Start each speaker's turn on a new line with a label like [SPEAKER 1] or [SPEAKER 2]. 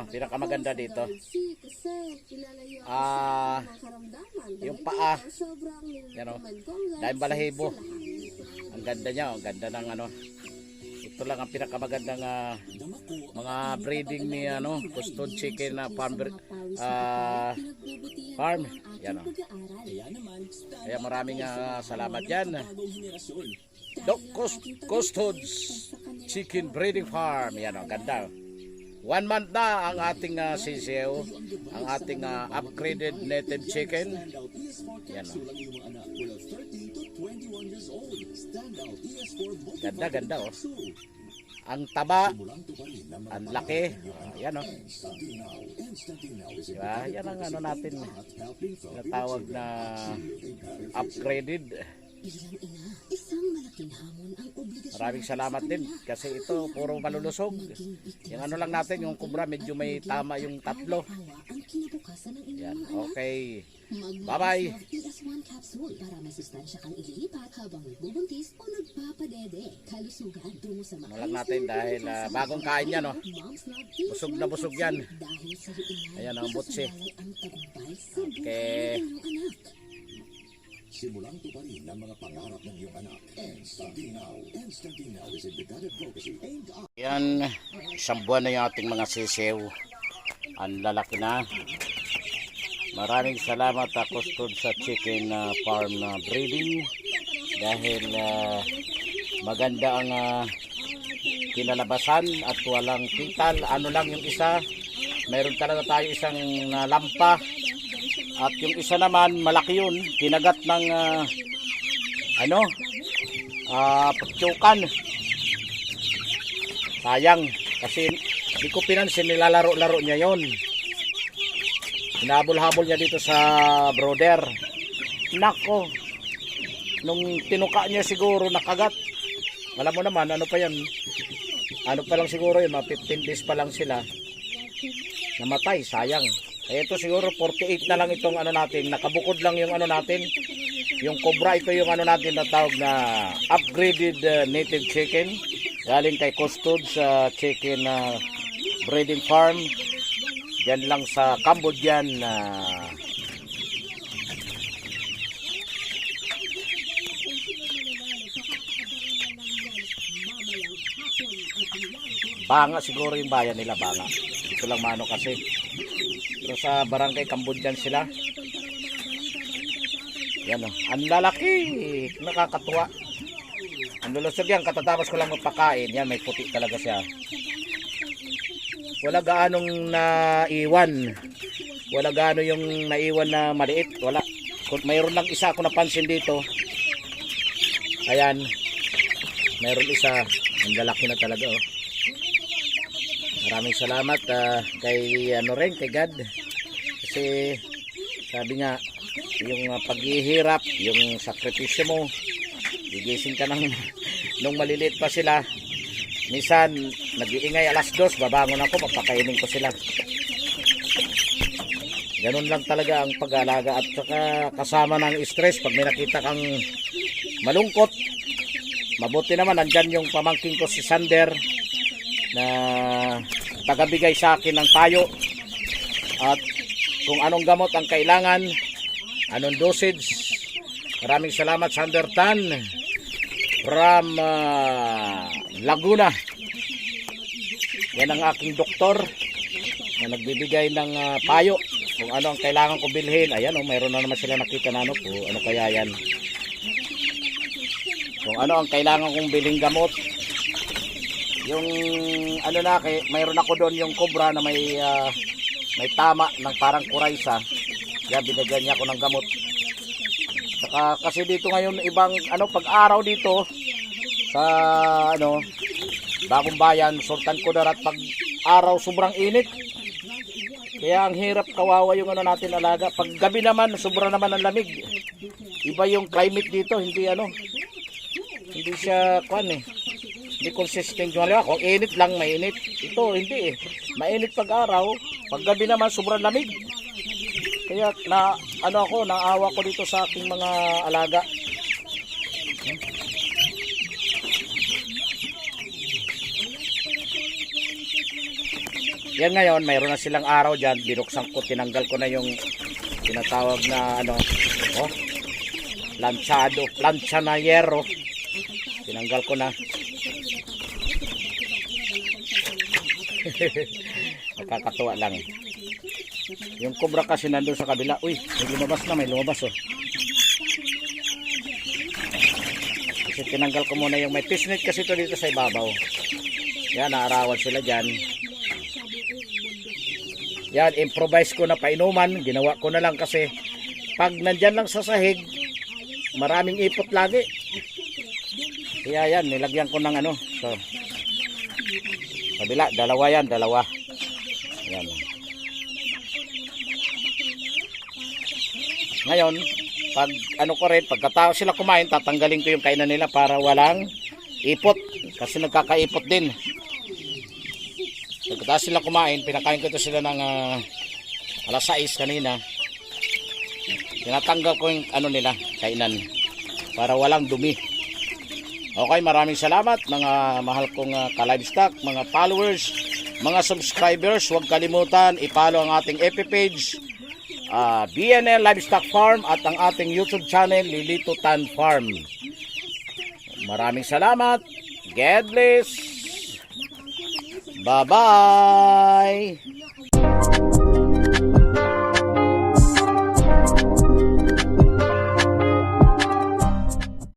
[SPEAKER 1] pinakamaganda dito. Yung paa, yan o, dahil balahibo. Ang ganda niya, ang ganda ng ito lang ang pinakamagandang mga breeding ni custod chicken na farm. Yan o. Kaya maraming salamat yan. Custods Chicken Breeding Farm. Yan o, ganda. 1 month na ang ating sisiyo, ang ating upgraded native chicken. Yan o. Ganda, ganda o. Ang taba, ang laki. Yan o. Diba? Yan ang natin. Natawag na upgraded. Maraming salamat din kasi ito puro malulusog. Yung lang natin, yung kubra medyo may tama yung tatlo. Yan, okay. Bye bye. Lang natin dahil bagong kain yan, busog na busog yan. Ayan ang butsi. Okay.
[SPEAKER 2] Simulang tuparin ang mga pangarap ng iyong anak. Instantly now. Instantly now is a better advocacy aimed at...
[SPEAKER 1] Yan, isang buwan na yung ating mga sisiw. Ang lalaki na. Maraming salamat Custod sa chicken farm na breeding. Dahil maganda ang kinalabasan at walang pital. Ano lang yung isa, mayroon talaga tayo isang lampa. At yung isa naman, malaki yun. Kinagat ng, patsukan. Sayang. Kasi, di ko pinansin, nilalaro-laro niya yon. Hinabol-habol niya dito sa brother. Nako. Nung tinuka niya siguro, nakagat. Alam mo naman, ano pa yan? Ano pa lang siguro yun, 15 days pa lang sila. Namatay, sayang. Ito siguro 48 na lang itong natin, nakabukod lang yung natin, yung cobra. Ito yung natin na tawag na upgraded native chicken galing kay Custod sa chicken breeding farm dyan lang sa Cambodian. Banga siguro yung bayan nila, Banga. Ito lang mano kasi. Pero sa barangay Cambodian sila. Yan o. Ang lalaki. Nakakatuwa. Ang lulusog yan. Katatapos ko lang magpakain. Yan, may puti talaga siya. Wala gaanong naiwan. Wala gaano yung naiwan na maliit. Wala. Mayroon lang isa ako napansin dito. Ayan. Mayroon isa. Ang lalaki na talaga o. Maraming salamat kay kay God. Kasi sabi nga, yung paghihirap, yung sakripisyo mo, gigising ka nung maliliit pa sila. Minsan nag-iingay 2:00, babangon ako, magpakainin ko sila. Ganun lang talaga ang pag-alaga at saka kasama ng stress pag may nakita kang malungkot. Mabuti naman andyan yung pamangkin ko si Sander na tagabigay sa akin ng payo at kung anong gamot ang kailangan, anong dosage. Maraming salamat Sander Tan from Laguna. Yan ang aking doktor na nagbibigay ng payo kung ano ang kailangan ko bilhin. Ayan mayroon na naman sila nakita na ano kaya yan, kung ano ang kailangan kong bilhin gamot. Yung mayroon ako doon yung cobra na may tama ng parang kuraysa. Yan, binigyan niya ako ng gamot. Saka kasi dito ngayon ibang pag-araw dito sa Bagong Bayan, Sultan Kudarat, pag araw sobrang init. Kaya ang hirap, kawawa yung natin alaga. Pag gabi naman, sobra naman ang lamig. Iba yung climate dito, hindi hindi siya hindi consistent yung kung init lang, mainit. Ito hindi mainit pag araw, pag gabi naman sobrang lamig. Kaya naawa ko dito sa aking mga alaga. Yan ngayon, mayroon na silang araw dyan. Binuksan ko, tinanggal ko na yung tinatawag na ano, oh, plancha na yero. Tinanggal ko na. Nakakatuwa lang. Yung cobra kasi nandun sa kabila. Uy, may lumabas oh. Kasi tinanggal ko muna yung may fishnet kasi ito dito sa ibabaw. Yan, naarawan sila dyan. Yan, improvise ko na painuman. Ginawa ko na lang kasi pag nandyan lang sa sahig, maraming ipot lagi. Kaya yan, nilagyan ko ng ano. So, kabila, dalawa yan, dalawa. Yan. Ngayon, pag ano ko rin, pagkatapos sila kumain, tatanggalin ko yung kainan nila para walang ipot. Kasi nagkakaipot din. Pagkatapos sila kumain, pinakain ko ito sila ng alas 6 kanina. Tinatanggal ko yung ano nila, kainan. Para walang dumi. Okay, maraming salamat mga mahal kong ka-livestock, mga followers, mga subscribers. Huwag kalimutan, i-follow ang ating FB page, BNL Livestock Farm, at ang ating YouTube channel, Lilito Tan Farm. Maraming salamat. God bless. Bye-bye.